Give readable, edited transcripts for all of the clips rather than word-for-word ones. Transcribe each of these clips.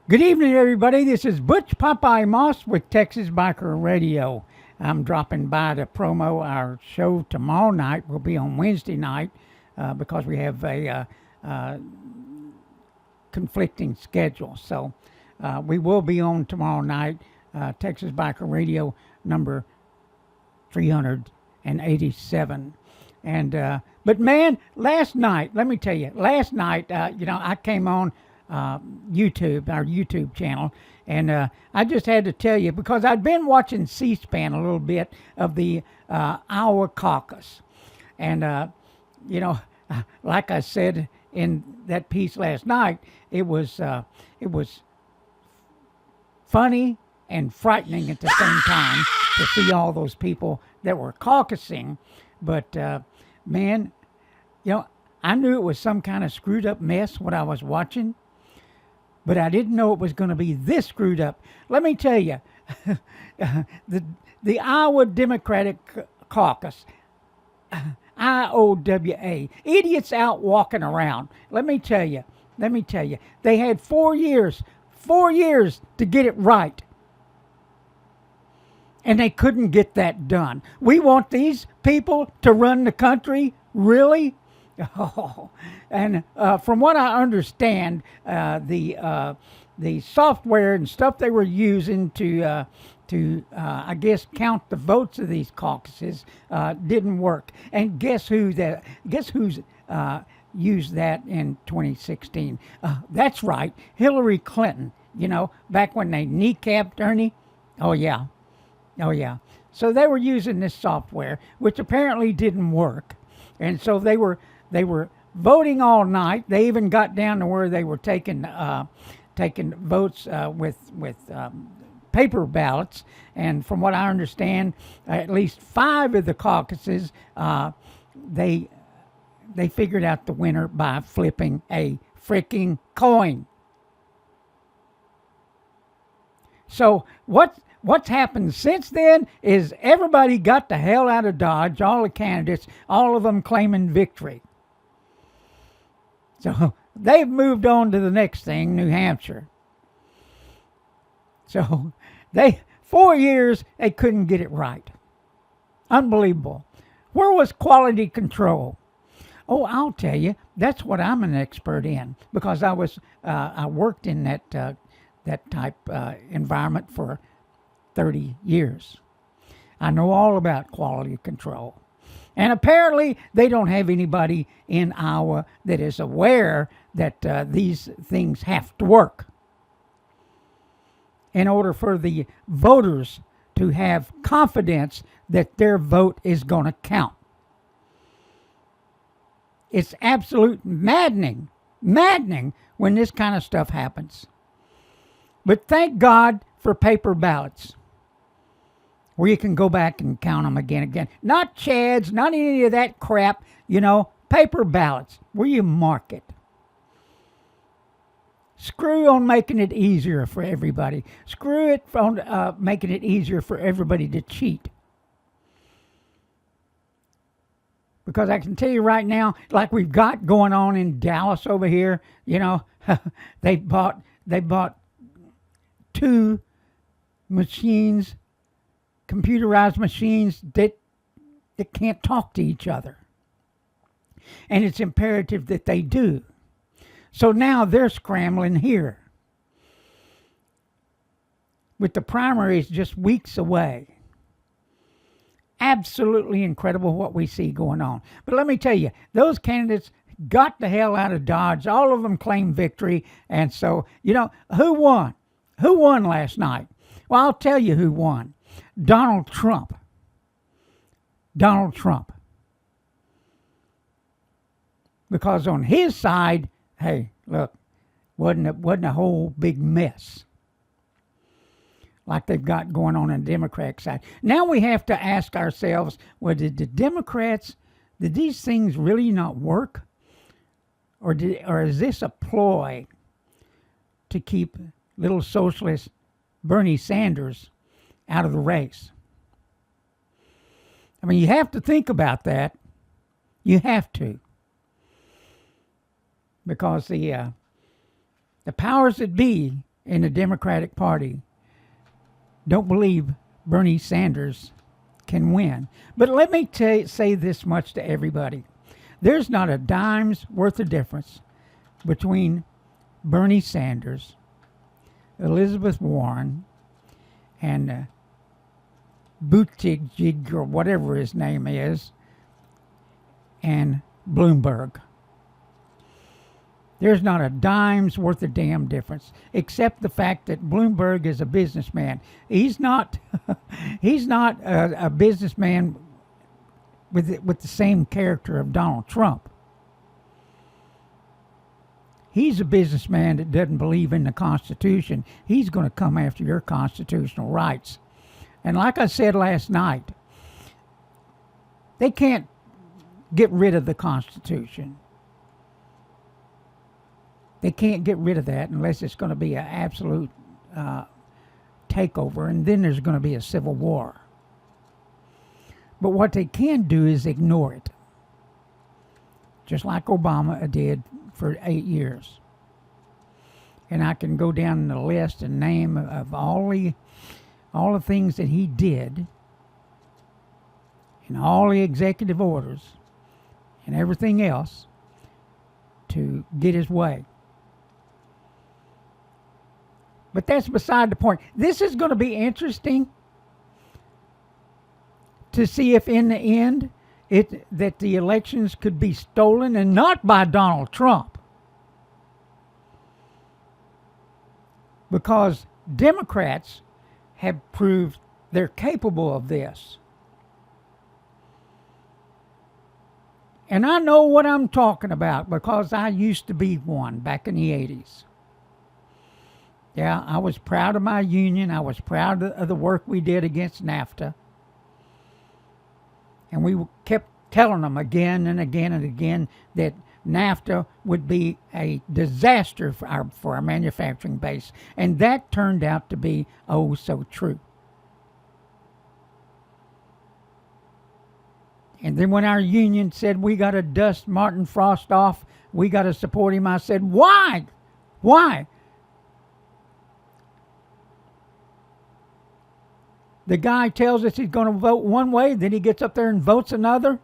Good evening, everybody. This is Butch Popeye Moss with Texas Biker Radio. I'm dropping by to promo our show tomorrow night. Will be on Wednesday night because we have a conflicting schedule. So we will be on tomorrow night, Texas Biker Radio number 387. And but man, last night, let me tell you, I came on YouTube, our YouTube channel, and I just had to tell you because I'd been watching C-SPAN a little bit of the Iowa Caucus, and like I said in that piece last night, it was funny and frightening at the same time to see all those people that were caucusing, but man, I knew it was some kind of screwed up mess what I was watching, but I didn't know it was going to be this screwed up. Let me tell you, the Iowa Democratic Caucus, IOWA, idiots out walking around. Let me tell you, they had 4 years to get it right. And they couldn't get that done. We want these people to run the country? Really? Oh. And from what I understand, the software and stuff they were using to I guess count the votes of these caucuses didn't work. And guess who's used that in 2016? That's right, Hillary Clinton. Back when they kneecapped Ernie. Oh yeah. So they were using this software, which apparently didn't work, and so they were voting all night. They even got down to where they were taking votes with paper ballots. And from what I understand, at least 5 of the caucuses they figured out the winner by flipping a freaking coin. So What's happened since then is everybody got the hell out of Dodge, all the candidates, all of them claiming victory. So they've moved on to the next thing, New Hampshire. So 4 years, they couldn't get it right. Unbelievable. Where was quality control? Oh, I'll tell you, that's what I'm an expert in because I worked in that type environment for 30 years. I know all about quality control. And apparently they don't have anybody in Iowa that is aware that these things have to work in order for the voters to have confidence that their vote is going to count. It's absolute maddening when this kind of stuff happens. But thank God for paper ballots, where you can go back and count them again. Not Chads, not any of that crap, paper ballots, where you mark it. Screw on making it easier for everybody. Screw it on making it easier for everybody to cheat. Because I can tell you right now, like we've got going on in Dallas over here, they bought 2 machines, computerized machines that can't talk to each other. And it's imperative that they do. So now they're scrambling here. With the primaries just weeks away. Absolutely incredible what we see going on. But let me tell you, those candidates got the hell out of Dodge. All of them claimed victory. And so, who won? Who won last night? Well, I'll tell you who won. Donald Trump. Because on his side, hey, look, wasn't a whole big mess like they've got going on the Democratic side. Now we have to ask ourselves, well, did the Democrats, did these things really not work? Or is this a ploy to keep little socialist Bernie Sanders out of the race? I mean, you have to think about that. You have to. Because the powers that be in the Democratic Party don't believe Bernie Sanders can win. But let me say this much to everybody. There's not a dime's worth of difference between Bernie Sanders, Elizabeth Warren, and Buttigieg, or whatever his name is, and Bloomberg. There's not a dime's worth of damn difference, except the fact that Bloomberg is a businessman. He's not. He's not a businessman with the same character of Donald Trump. He's a businessman that doesn't believe in the Constitution. He's going to come after your constitutional rights. And like I said last night, they can't get rid of the Constitution. They can't get rid of that unless it's going to be an absolute takeover, and then there's going to be a civil war. But what they can do is ignore it, just like Obama did for 8 years. And I can go down the list and name of all the things that he did, and all the executive orders, and everything else to get his way. But that's beside the point. This is going to be interesting to see if in the end that the elections could be stolen, and not by Donald Trump. Because Democrats have proved they're capable of this. And I know what I'm talking about because I used to be one back in the 80s. Yeah, I was proud of my union. I was proud of the work we did against NAFTA. And we kept telling them again and again and again that NAFTA would be a disaster for our manufacturing base. And that turned out to be oh so true. And then when our union said we got to dust Martin Frost off, we got to support him, I said, why? Why? The guy tells us he's going to vote one way, then he gets up there and votes another.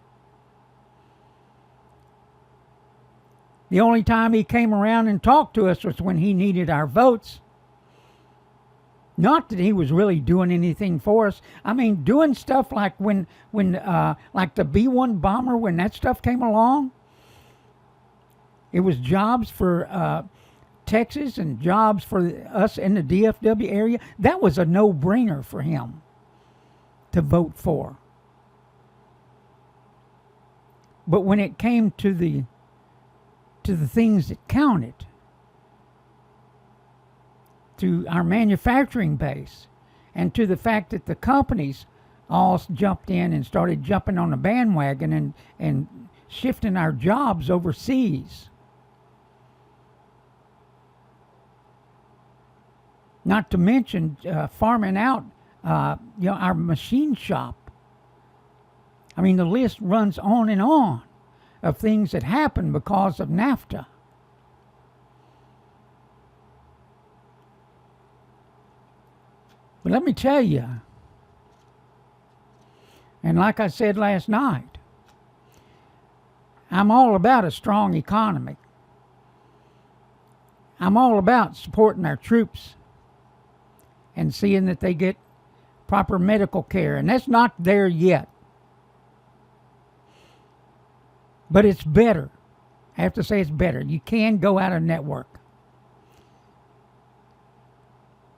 The only time he came around and talked to us was when he needed our votes. Not that he was really doing anything for us. I mean, doing stuff like when like the B-1 bomber, when that stuff came along, it was jobs for Texas and jobs for us in the DFW area. That was a no-brainer for him to vote for. But when it came to the things that counted, to our manufacturing base, and to the fact that the companies all jumped in and started jumping on the bandwagon and shifting our jobs overseas. Not to mention farming out our machine shop. I mean, the list runs on and on of things that happened because of NAFTA. But let me tell you, and like I said last night, I'm all about a strong economy. I'm all about supporting our troops and seeing that they get proper medical care. And that's not there yet. But it's better. I have to say it's better. You can go out of network.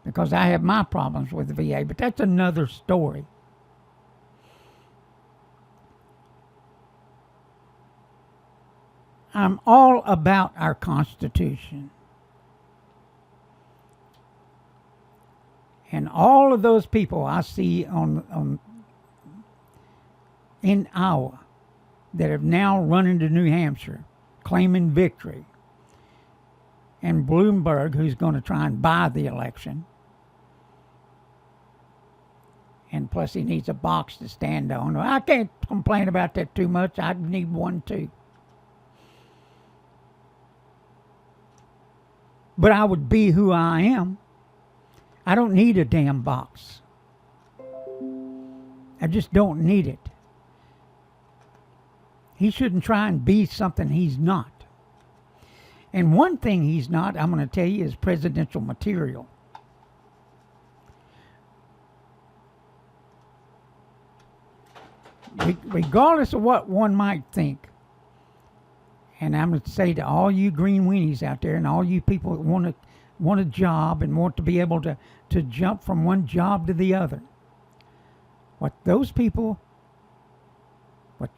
Because I have my problems with the VA, but that's another story. I'm all about our Constitution. And all of those people I see in Iowa that have now run into New Hampshire claiming victory, and Bloomberg, who's going to try and buy the election, and plus he needs a box to stand on. I can't complain about that too much. I need one too. But I would be who I am I don't need a damn box. I just don't need it. He shouldn't try and be something he's not. And one thing he's not, I'm going to tell you, is presidential material. Regardless of what one might think, and I'm going to say to all you green weenies out there and all you people that want a job and want to be able to jump from one job to the other, what those people are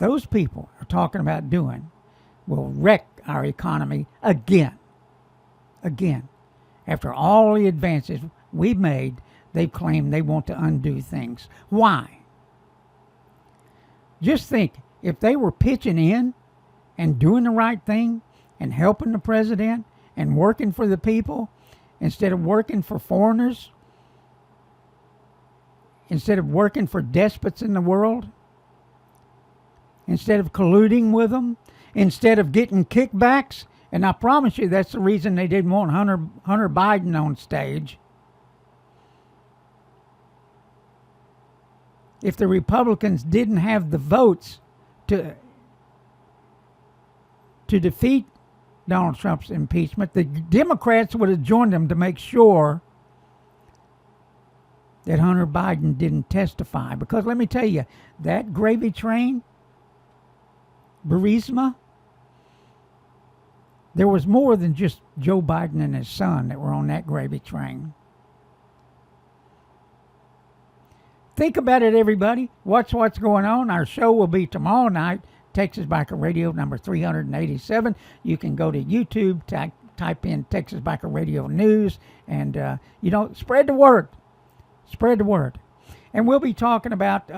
talking about doing will wreck our economy again. Again. After all the advances we've made, they've claimed they want to undo things. Why? Just think, if they were pitching in and doing the right thing and helping the president and working for the people instead of working for foreigners, instead of working for despots in the world, instead of colluding with them, instead of getting kickbacks, and I promise you that's the reason they didn't want Hunter Biden on stage. If the Republicans didn't have the votes to defeat Donald Trump's impeachment, the Democrats would have joined them to make sure that Hunter Biden didn't testify. Because let me tell you, that gravy train, Burisma, there was more than just Joe Biden and his son that were on that gravy train. Think about it, everybody. Watch what's going on. Our show will be tomorrow night, Texas Biker Radio number 387. You can go to YouTube, type in Texas Biker Radio News, and, spread the word. Spread the word. And we'll be talking about,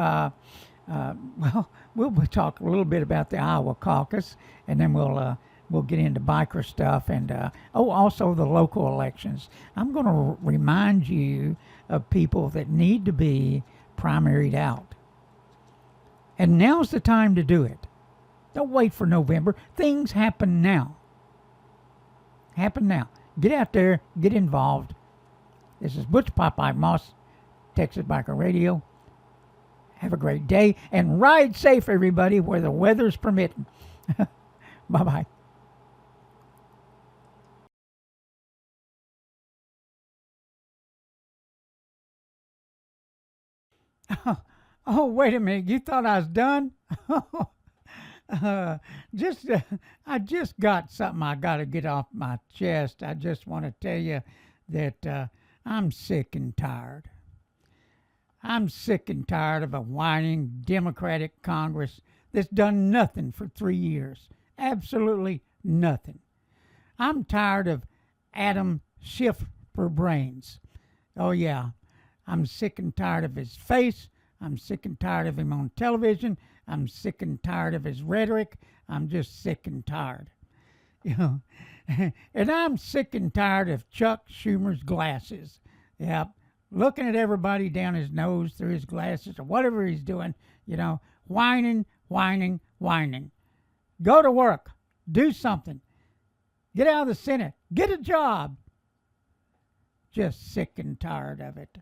we'll be talking a little bit about the Iowa Caucus, and then we'll get into biker stuff and, also the local elections. I'm going to remind you of people that need to be primaried out. And now's the time to do it. Don't wait for November. Things happen now. Happen now. Get out there, get involved. This is Butch Popeye Moss, Texas Biker Radio. Have a great day and ride safe, everybody, where the weather's permitting. Bye-bye. Oh, wait a minute. You thought I was done? I just got something I got to get off my chest. I just want to tell you that I'm sick and tired. I'm sick and tired of a whining Democratic Congress that's done nothing for 3 years. Absolutely nothing. I'm tired of Adam Schiff for brains. Oh, yeah. I'm sick and tired of his face. I'm sick and tired of him on television. I'm sick and tired of his rhetoric. I'm just sick and tired. And I'm sick and tired of Chuck Schumer's glasses. Yep. Looking at everybody down his nose through his glasses or whatever he's doing, whining, whining, whining. Go to work. Do something. Get out of the Senate. Get a job. Just sick and tired of it.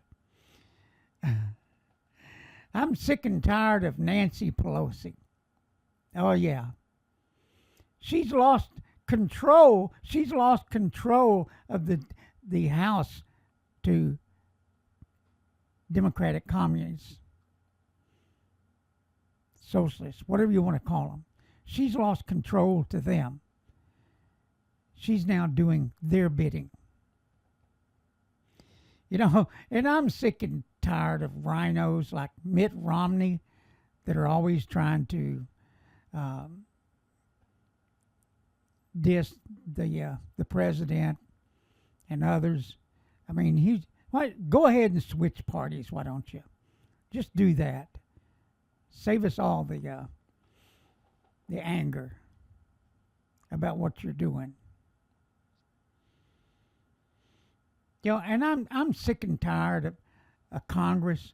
I'm sick and tired of Nancy Pelosi. Oh, yeah. She's lost control. She's lost control of the House to Democratic communists, socialists, whatever you want to call them. She's lost control to them. She's now doing their bidding. And I'm sick and tired of rhinos like Mitt Romney that are always trying to diss the president and others. I mean, go ahead and switch parties, why don't you? Just do that. Save us all the anger about what you're doing. And I'm sick and tired of a Congress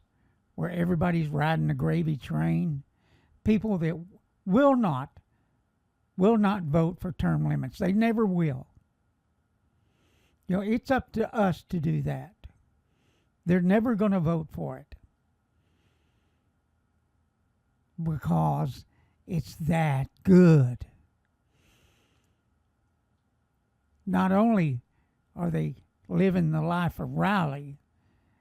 where everybody's riding the gravy train. People that will not vote for term limits. They never will. It's up to us to do that. They're never going to vote for it because it's that good. Not only are they living the life of Riley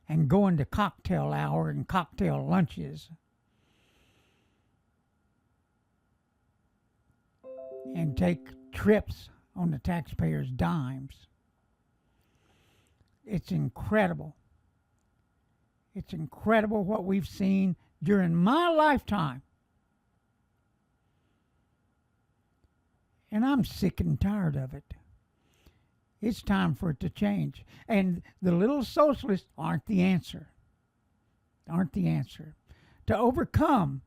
and going to cocktail hour and cocktail lunches and take trips on the taxpayers' dimes. It's incredible. It's incredible what we've seen during my lifetime. And I'm sick and tired of it. It's time for it to change. And the little socialists aren't the answer. Aren't the answer. To overcome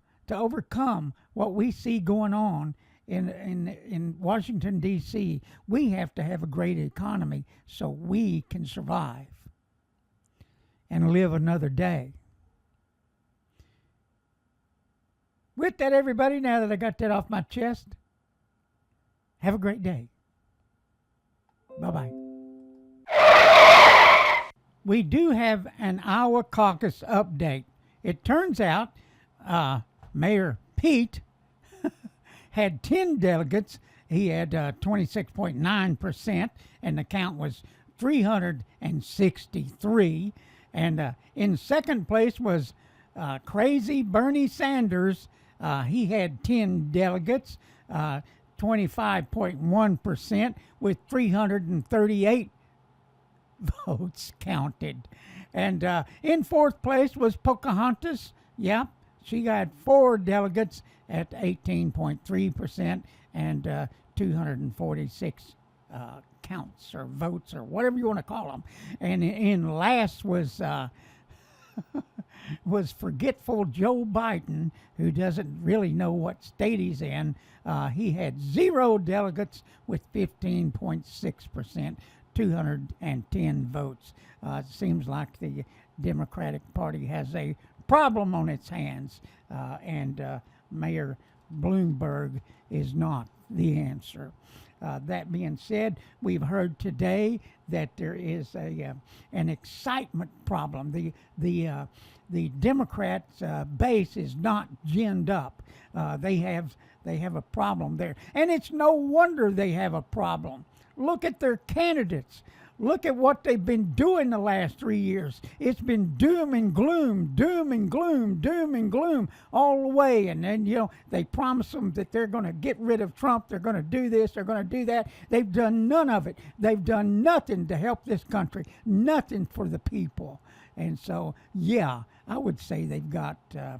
what we see going on in Washington, D.C., we have to have a great economy so we can survive and live another day. With that, everybody, now that I got that off my chest, have a great day. Bye-bye. We do have an Iowa caucus update. It turns out Mayor Pete had 10 delegates. He had 26.9%, and the count was 363. And in second place was crazy Bernie Sanders. He had 10 delegates, 25.1%, with 338 votes counted. And in fourth place was Pocahontas. Yeah, she got 4 delegates at 18.3% and 246 counts or votes or whatever you want to call them. And in last was was forgetful Joe Biden, who doesn't really know what state he's in. He had 0 delegates with 15.6%, 210 votes. It seems like the Democratic Party has a problem on its hands, and Mayor Bloomberg is not the answer. That being said, we've heard today that there is an excitement problem. The Democrats' base is not ginned up. They have a problem there, and it's no wonder they have a problem. Look at their candidates. Look at what they've been doing the last 3 years. It's been doom and gloom, doom and gloom, doom and gloom all the way. And then, they promise them that they're going to get rid of Trump. They're going to do this. They're going to do that. They've done none of it. They've done nothing to help this country, nothing for the people. And so, yeah, I would say they've got a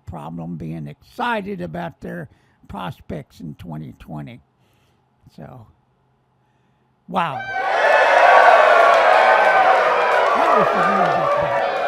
problem being excited about their prospects in 2020. So, wow. That was the music.